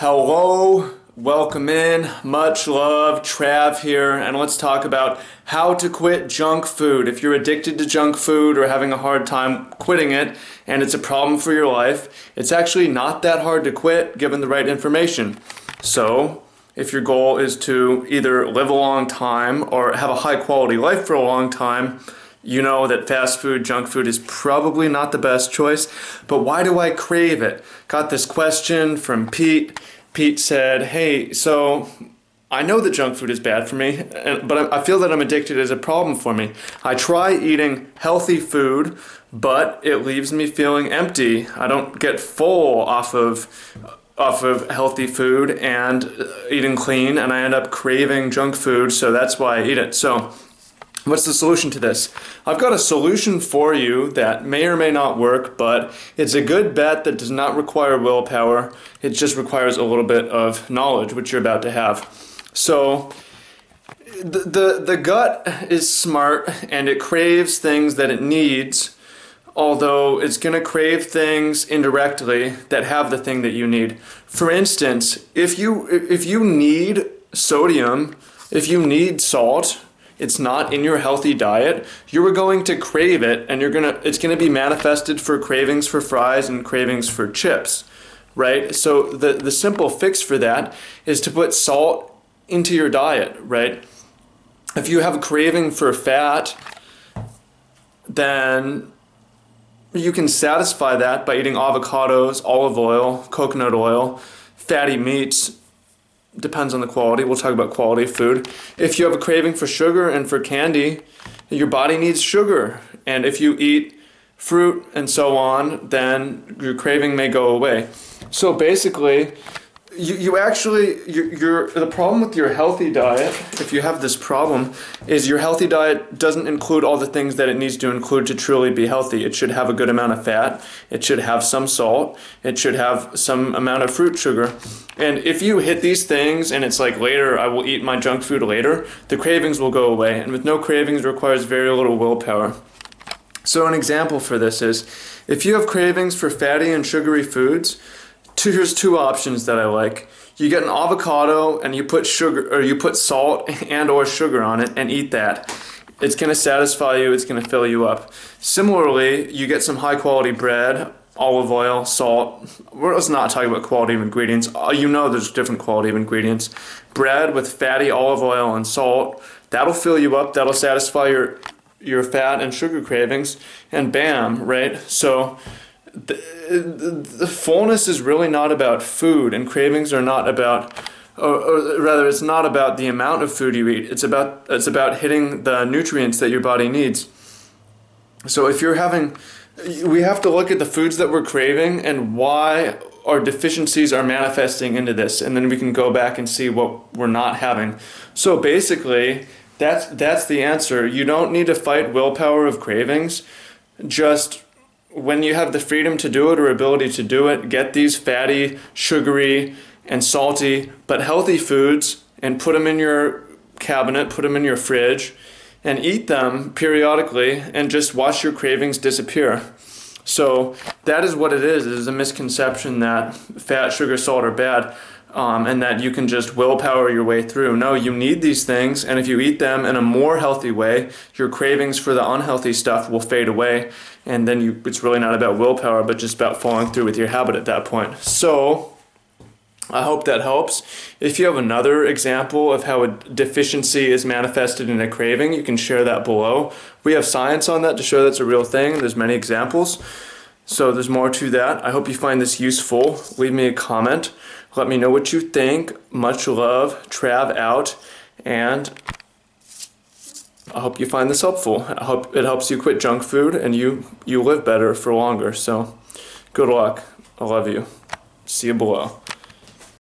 Hello, welcome in, much love, Trav here, and let's talk about how to quit junk food. If you're addicted to junk food or having a hard time quitting it and it's a problem for your life, it's actually not that hard to quit given the right information. So, if your goal is to either live a long time or have a high quality life for a long time, you know that fast food, junk food is probably not the best choice. But why do I crave it? Got this question from Pete. Pete said, hey, so I know that junk food is bad for me, but I feel that I'm addicted as a problem for me. I try eating healthy food, but it leaves me feeling empty. I don't get full off of healthy food and eating clean, and I end up craving junk food, so that's why I eat it. So what's the solution to this? I've got a solution for you that may or may not work, but it's a good bet that does not require willpower. It just requires a little bit of knowledge, which you're about to have. So the gut is smart and it craves things that it needs, although it's going to crave things indirectly that have the thing that you need. For instance, if you need sodium, if you need salt, it's not in your healthy diet, you're going to crave it, and it's gonna be manifested for cravings for fries and cravings for chips, right? So the simple fix for that is to put salt into your diet, right? If you have a craving for fat, then you can satisfy that by eating avocados, olive oil, coconut oil, fatty meats. Depends on the quality. We'll talk about quality of food. If you have a craving for sugar and for candy, your body needs sugar. And if you eat fruit and so on, then your craving may go away. So basically, the problem with your healthy diet, if you have this problem, is your healthy diet doesn't include all the things that it needs to include to truly be healthy. It should have a good amount of fat, it should have some salt, it should have some amount of fruit sugar. And if you hit these things and it's like later, I will eat my junk food later, the cravings will go away. And with no cravings requires very little willpower. So an example for this is, if you have cravings for fatty and sugary foods, here's two options that I like. You get an avocado and you put sugar, or you put salt and or sugar on it and eat that. It's going to satisfy you, it's going to fill you up. Similarly, you get some high quality bread, olive oil, salt. Let's not talk about quality of ingredients. You know there's different quality of ingredients. Bread with fatty olive oil and salt, that'll fill you up, that'll satisfy your fat and sugar cravings, and bam, right? So the fullness is really not about food, and cravings are not about, or rather it's not about the amount of food you eat. It's about hitting the nutrients that your body needs. So if you're we have to look at the foods that we're craving and why our deficiencies are manifesting into this, and then we can go back and see what we're not having. So basically, that's the answer. You don't need to fight willpower of cravings. Just when you have the freedom to do it or ability to do it, get these fatty, sugary, and salty, but healthy foods and put them in your cabinet, put them in your fridge, and eat them periodically and just watch your cravings disappear. So that is what it is. It is a misconception that fat, sugar, salt are bad, and that you can just willpower your way through. No, you need these things, and if you eat them in a more healthy way, your cravings for the unhealthy stuff will fade away, and then it's really not about willpower, but just about following through with your habit at that point. So I hope that helps. If you have another example of how a deficiency is manifested in a craving, you can share that below. We have science on that to show that's a real thing. There's many examples. So there's more to that. I hope you find this useful. Leave me a comment. Let me know what you think. Much love. Trav out. And I hope you find this helpful. I hope it helps you quit junk food and you live better for longer. So good luck. I love you. See you below.